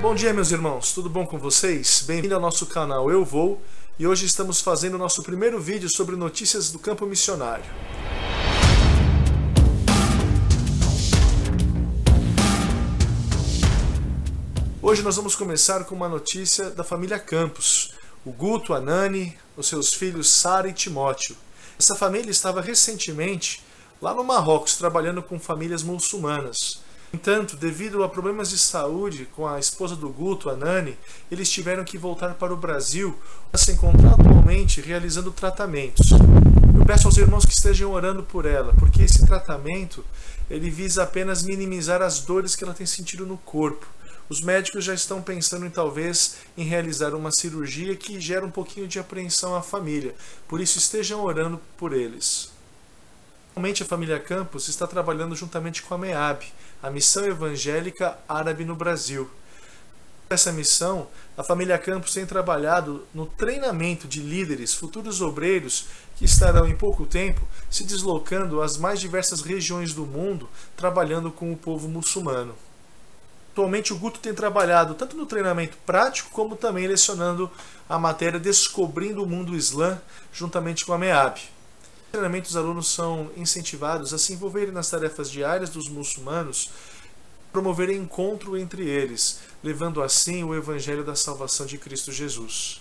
Bom dia, meus irmãos, tudo bom com vocês? Bem-vindo ao nosso canal Eu Vou, e hoje estamos fazendo o nosso primeiro vídeo sobre notícias do campo missionário. Hoje nós vamos começar com uma notícia da família Campos, o Guto, a Nani, os seus filhos Sara e Timóteo. Essa família estava recentemente lá no Marrocos trabalhando com famílias muçulmanas. No entanto, devido a problemas de saúde com a esposa do Guto, a Nani, eles tiveram que voltar para o Brasil para se encontrar atualmente realizando tratamentos. Eu peço aos irmãos que estejam orando por ela, porque esse tratamento ele visa apenas minimizar as dores que ela tem sentido no corpo. Os médicos já estão pensando em realizar uma cirurgia que gera um pouquinho de apreensão à família, por isso estejam orando por eles. Atualmente a família Campos está trabalhando juntamente com a MEAB, a Missão Evangélica Árabe no Brasil. Nessa missão, a família Campos tem trabalhado no treinamento de líderes, futuros obreiros, que estarão em pouco tempo se deslocando às mais diversas regiões do mundo, trabalhando com o povo muçulmano. Atualmente o Guto tem trabalhado tanto no treinamento prático, como também lecionando a matéria Descobrindo o Mundo Islã, juntamente com a MEAB. No treinamento, os alunos são incentivados a se envolverem nas tarefas diárias dos muçulmanos, promover encontro entre eles, levando assim o Evangelho da salvação de Cristo Jesus.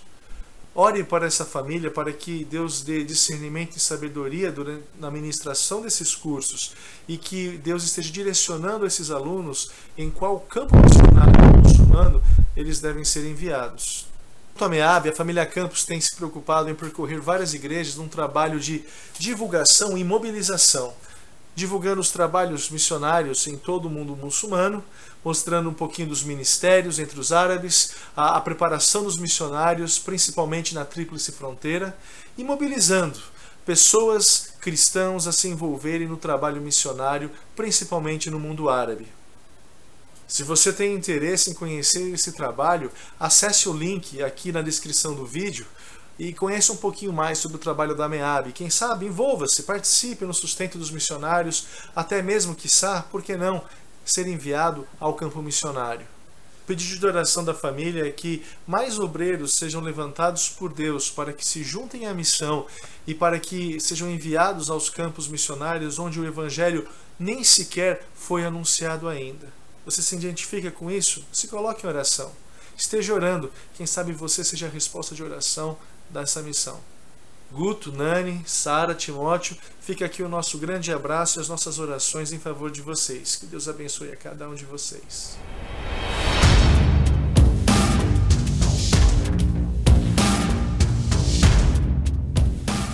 Ore para essa família, para que Deus dê discernimento e sabedoria na ministração desses cursos e que Deus esteja direcionando esses alunos em qual campo missionário muçulmano eles devem ser enviados. Quanto à MEAB, a família Campos tem se preocupado em percorrer várias igrejas num trabalho de divulgação e mobilização, divulgando os trabalhos missionários em todo o mundo muçulmano, mostrando um pouquinho dos ministérios entre os árabes, a preparação dos missionários, principalmente na Tríplice Fronteira, e mobilizando pessoas cristãos a se envolverem no trabalho missionário, principalmente no mundo árabe. Se você tem interesse em conhecer esse trabalho, acesse o link aqui na descrição do vídeo e conheça um pouquinho mais sobre o trabalho da MEAB. Quem sabe, envolva-se, participe no sustento dos missionários, até mesmo, quiçá, por que não, ser enviado ao campo missionário. O pedido de oração da família é que mais obreiros sejam levantados por Deus para que se juntem à missão e para que sejam enviados aos campos missionários onde o Evangelho nem sequer foi anunciado ainda. Você se identifica com isso? Se coloque em oração. Esteja orando. Quem sabe você seja a resposta de oração dessa missão. Guto, Nani, Sara, Timóteo, fica aqui o nosso grande abraço e as nossas orações em favor de vocês. Que Deus abençoe a cada um de vocês.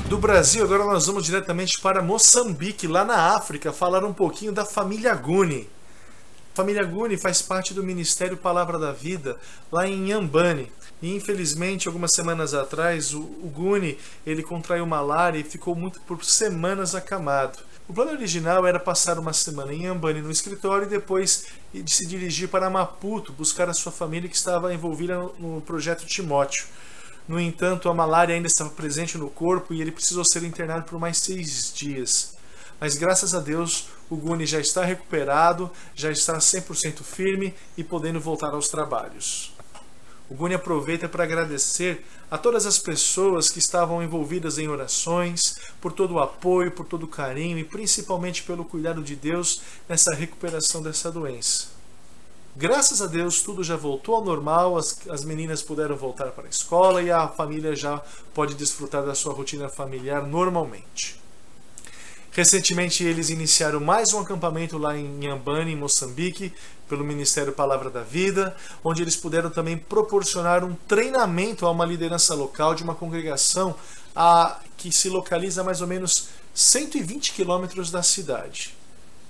Do Brasil, agora nós vamos diretamente para Moçambique, lá na África, falar um pouquinho da família Guni. A família Guni faz parte do Ministério Palavra da Vida, lá em Inhambane. E infelizmente, algumas semanas atrás, o Guni ele contraiu malária e ficou por semanas acamado. O plano original era passar uma semana em Inhambane no escritório e depois de se dirigir para Maputo, buscar a sua família que estava envolvida no projeto Timóteo. No entanto, a malária ainda estava presente no corpo e ele precisou ser internado por mais 6 dias. Mas graças a Deus, o Guni já está recuperado, já está 100% firme e podendo voltar aos trabalhos. O Guni aproveita para agradecer a todas as pessoas que estavam envolvidas em orações, por todo o apoio, por todo o carinho e principalmente pelo cuidado de Deus nessa recuperação dessa doença. Graças a Deus, tudo já voltou ao normal, as meninas puderam voltar para a escola e a família já pode desfrutar da sua rotina familiar normalmente. Recentemente eles iniciaram mais um acampamento lá em Inhambane, em Moçambique, pelo Ministério Palavra da Vida, onde eles puderam também proporcionar um treinamento a uma liderança local de uma congregação que se localiza a mais ou menos 120 quilômetros da cidade.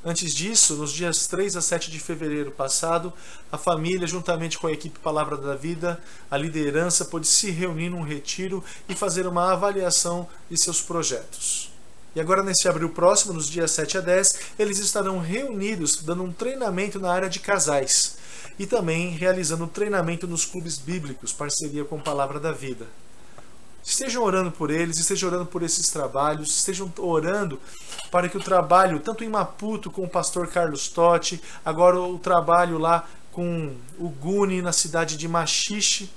Antes disso, nos dias 3 a 7 de fevereiro passado, a família, juntamente com a equipe Palavra da Vida, a liderança pôde se reunir num retiro e fazer uma avaliação de seus projetos. E agora, nesse abril próximo, nos dias 7 a 10, eles estarão reunidos dando um treinamento na área de casais e também realizando um treinamento nos clubes bíblicos, parceria com Palavra da Vida. Estejam orando por eles, estejam orando por esses trabalhos, estejam orando para que o trabalho, tanto em Maputo com o pastor Carlos Totti, agora o trabalho lá com o Guni na cidade de Machixe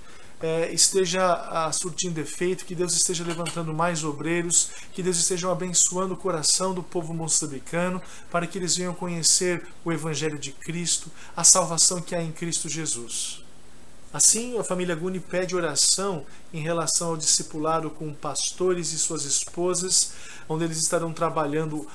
esteja surtindo efeito, que Deus esteja levantando mais obreiros, que Deus esteja abençoando o coração do povo moçambicano, para que eles venham conhecer o Evangelho de Cristo, a salvação que há em Cristo Jesus. Assim, a família Guni pede oração em relação ao discipulado com pastores e suas esposas, onde eles estarão trabalhando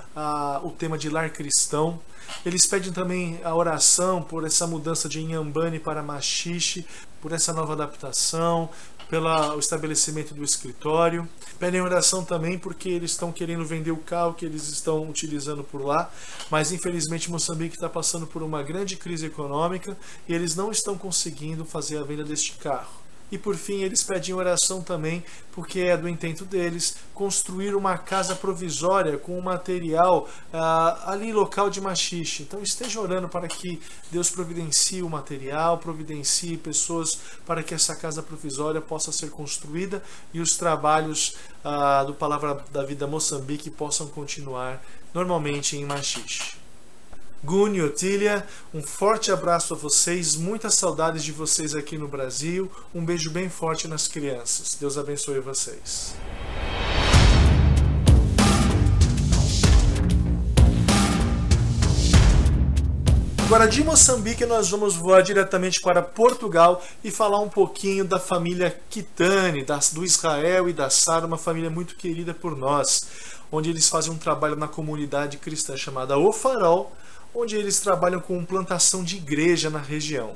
o tema de lar cristão. Eles pedem também a oração por essa mudança de Inhambane para Machixe, por essa nova adaptação, pelo estabelecimento do escritório. Pedem oração também porque eles estão querendo vender o carro que eles estão utilizando por lá, mas infelizmente Moçambique está passando por uma grande crise econômica e eles não estão conseguindo fazer a venda deste carro. E por fim eles pedem oração também porque é do intento deles construir uma casa provisória com o material ali local de Machixe. Então esteja orando para que Deus providencie o material, providencie pessoas para que essa casa provisória possa ser construída e os trabalhos do Palavra da Vida Moçambique possam continuar normalmente em Machixe. Guni e Otília, um forte abraço a vocês, muitas saudades de vocês aqui no Brasil, um beijo bem forte nas crianças. Deus abençoe vocês. Agora de Moçambique nós vamos voar diretamente para Portugal e falar um pouquinho da família Kitani, do Israel e da Sara, uma família muito querida por nós, onde eles fazem um trabalho na comunidade cristã chamada O Farol, onde eles trabalham com plantação de igreja na região.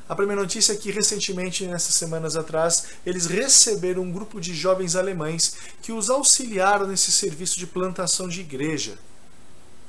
A primeira notícia é que recentemente, nessas semanas atrás, eles receberam um grupo de jovens alemães que os auxiliaram nesse serviço de plantação de igreja.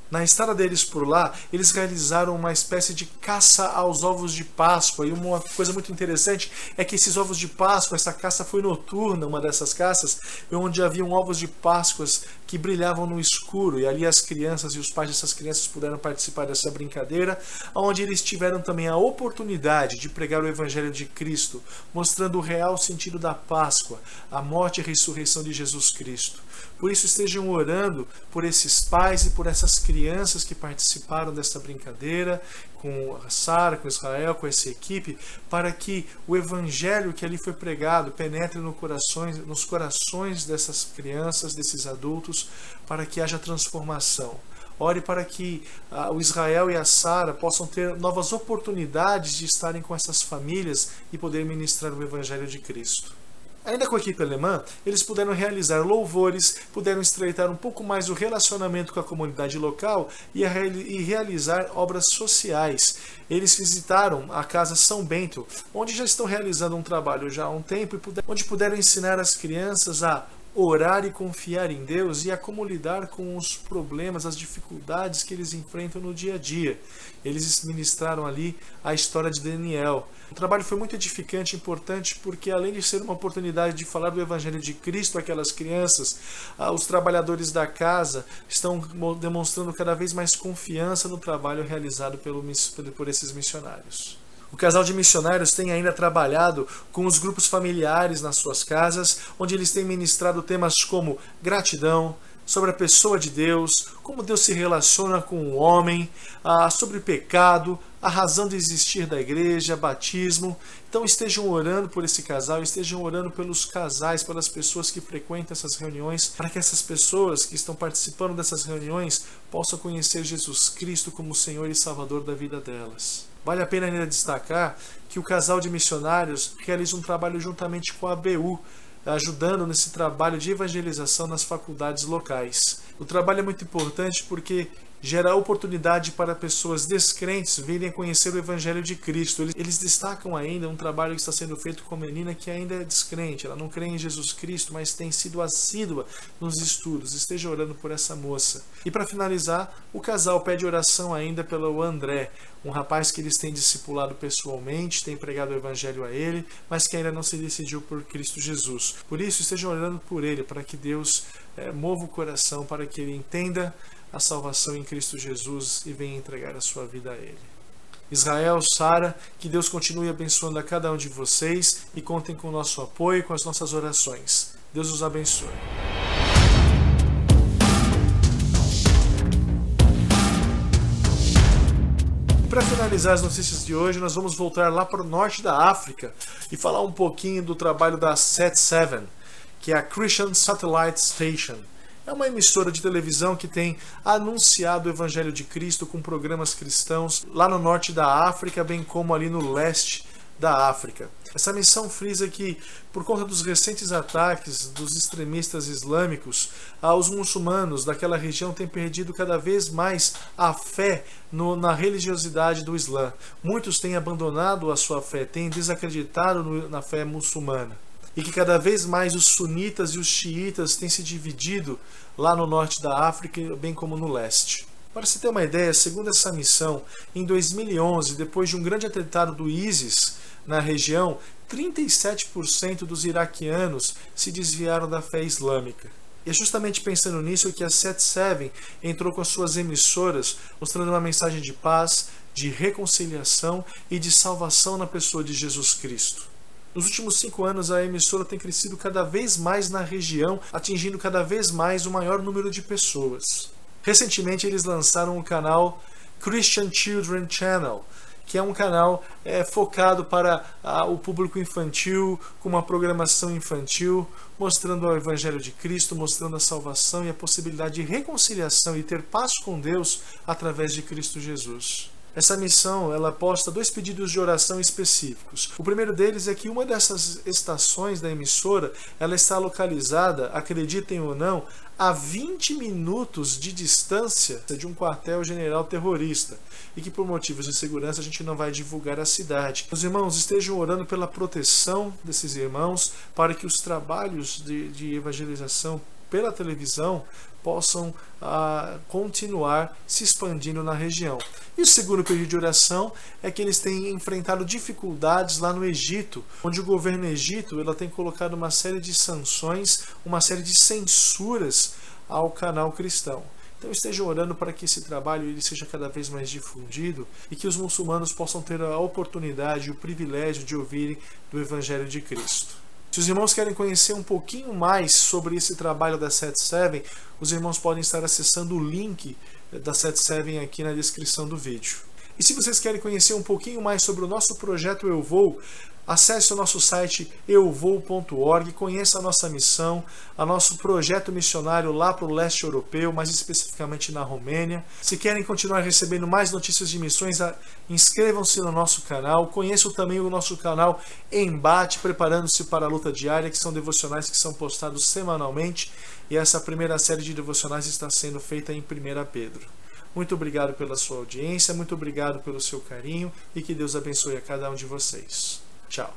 Na estada deles por lá, eles realizaram uma espécie de caça aos ovos de Páscoa. E uma coisa muito interessante é que esses ovos de Páscoa, essa caça foi noturna, uma dessas caças, onde haviam ovos de Páscoas que brilhavam no escuro. E ali as crianças e os pais dessas crianças puderam participar dessa brincadeira, onde eles tiveram também a oportunidade de pregar o Evangelho de Cristo, mostrando o real sentido da Páscoa, a morte e a ressurreição de Jesus Cristo. Por isso estejam orando por esses pais e por essas crianças que participaram dessa brincadeira, com a Sara, com Israel, com essa equipe, para que o evangelho que ali foi pregado penetre nos corações dessas crianças, desses adultos, para que haja transformação. Ore para que o Israel e a Sara possam ter novas oportunidades de estarem com essas famílias e poder ministrar o evangelho de Cristo. Ainda com a equipe alemã, eles puderam realizar louvores, puderam estreitar um pouco mais o relacionamento com a comunidade local e realizar obras sociais. Eles visitaram a Casa São Bento, onde já estão realizando um trabalho já há um tempo, onde puderam ensinar as crianças a orar e confiar em Deus e a como lidar com os problemas, as dificuldades que eles enfrentam no dia a dia. Eles ministraram ali a história de Daniel. O trabalho foi muito edificante e importante porque, além de ser uma oportunidade de falar do Evangelho de Cristo àquelas crianças, os trabalhadores da casa estão demonstrando cada vez mais confiança no trabalho realizado por esses missionários. O casal de missionários tem ainda trabalhado com os grupos familiares nas suas casas, onde eles têm ministrado temas como gratidão, sobre a pessoa de Deus, como Deus se relaciona com o homem, sobre pecado, a razão de existir da igreja, batismo. Então estejam orando por esse casal, estejam orando pelos casais, pelas pessoas que frequentam essas reuniões, para que essas pessoas que estão participando dessas reuniões possam conhecer Jesus Cristo como Senhor e Salvador da vida delas. Vale a pena ainda destacar que o casal de missionários realiza um trabalho juntamente com a ABU, ajudando nesse trabalho de evangelização nas faculdades locais. O trabalho é muito importante porque gera oportunidade para pessoas descrentes virem conhecer o Evangelho de Cristo. Eles destacam ainda um trabalho que está sendo feito com a menina que ainda é descrente, ela não crê em Jesus Cristo, mas tem sido assídua nos estudos. Esteja orando por essa moça. E para finalizar, o casal pede oração ainda pelo André, um rapaz que eles têm discipulado pessoalmente, têm pregado o Evangelho a ele, mas que ainda não se decidiu por Cristo Jesus. Por isso, estejam orando por ele, para que Deus mova o coração, para que ele entenda a salvação em Cristo Jesus e venha entregar a sua vida a Ele. Israel, Sara, que Deus continue abençoando a cada um de vocês e contem com o nosso apoio e com as nossas orações. Deus os abençoe. para finalizar as notícias de hoje, nós vamos voltar lá para o norte da África e falar um pouquinho do trabalho da Sat7, que é a Christian Satellite Station. É uma emissora de televisão que tem anunciado o Evangelho de Cristo com programas cristãos lá no norte da África, bem como ali no leste da África. Essa missão frisa que, por conta dos recentes ataques dos extremistas islâmicos, os muçulmanos daquela região têm perdido cada vez mais a fé na religiosidade do Islã. Muitos têm abandonado a sua fé, têm desacreditado na fé muçulmana. E que cada vez mais os sunitas e os xiitas têm se dividido lá no norte da África, bem como no leste. Para se ter uma ideia, segundo essa missão, em 2011, depois de um grande atentado do ISIS na região, 37% dos iraquianos se desviaram da fé islâmica. E é justamente pensando nisso que a Sat7 entrou com as suas emissoras, mostrando uma mensagem de paz, de reconciliação e de salvação na pessoa de Jesus Cristo. Nos últimos 5 anos, a emissora tem crescido cada vez mais na região, atingindo cada vez mais o maior número de pessoas. Recentemente, eles lançaram o canal Christian Children Channel, que é um canal focado para o público infantil, com uma programação infantil, mostrando o Evangelho de Cristo, mostrando a salvação e a possibilidade de reconciliação e ter paz com Deus através de Cristo Jesus. Essa missão, ela posta 2 pedidos de oração específicos. O primeiro deles é que uma dessas estações da emissora, ela está localizada, acreditem ou não, a 20 minutos de distância de um quartel-general terrorista, e que por motivos de segurança a gente não vai divulgar a cidade. Os irmãos estejam orando pela proteção desses irmãos, para que os trabalhos de evangelização pela televisão possam continuar se expandindo na região. E o segundo pedido de oração é que eles têm enfrentado dificuldades lá no Egito, onde o governo egito tem colocado uma série de sanções, uma série de censuras ao canal cristão. Então estejam orando para que esse trabalho ele seja cada vez mais difundido e que os muçulmanos possam ter a oportunidade e o privilégio de ouvirem do Evangelho de Cristo. Se os irmãos querem conhecer um pouquinho mais sobre esse trabalho da Sat7, os irmãos podem estar acessando o link da Sat7 aqui na descrição do vídeo. E se vocês querem conhecer um pouquinho mais sobre o nosso projeto Eu Vou, acesse o nosso site euvou.org, conheça a nossa missão, o nosso projeto missionário lá para o leste europeu, mais especificamente na Romênia. Se querem continuar recebendo mais notícias de missões, inscrevam-se no nosso canal, conheçam também o nosso canal Embate, preparando-se para a luta diária, que são devocionais que são postados semanalmente, e essa primeira série de devocionais está sendo feita em 1 Pedro. Muito obrigado pela sua audiência, muito obrigado pelo seu carinho e que Deus abençoe a cada um de vocês. Tchau.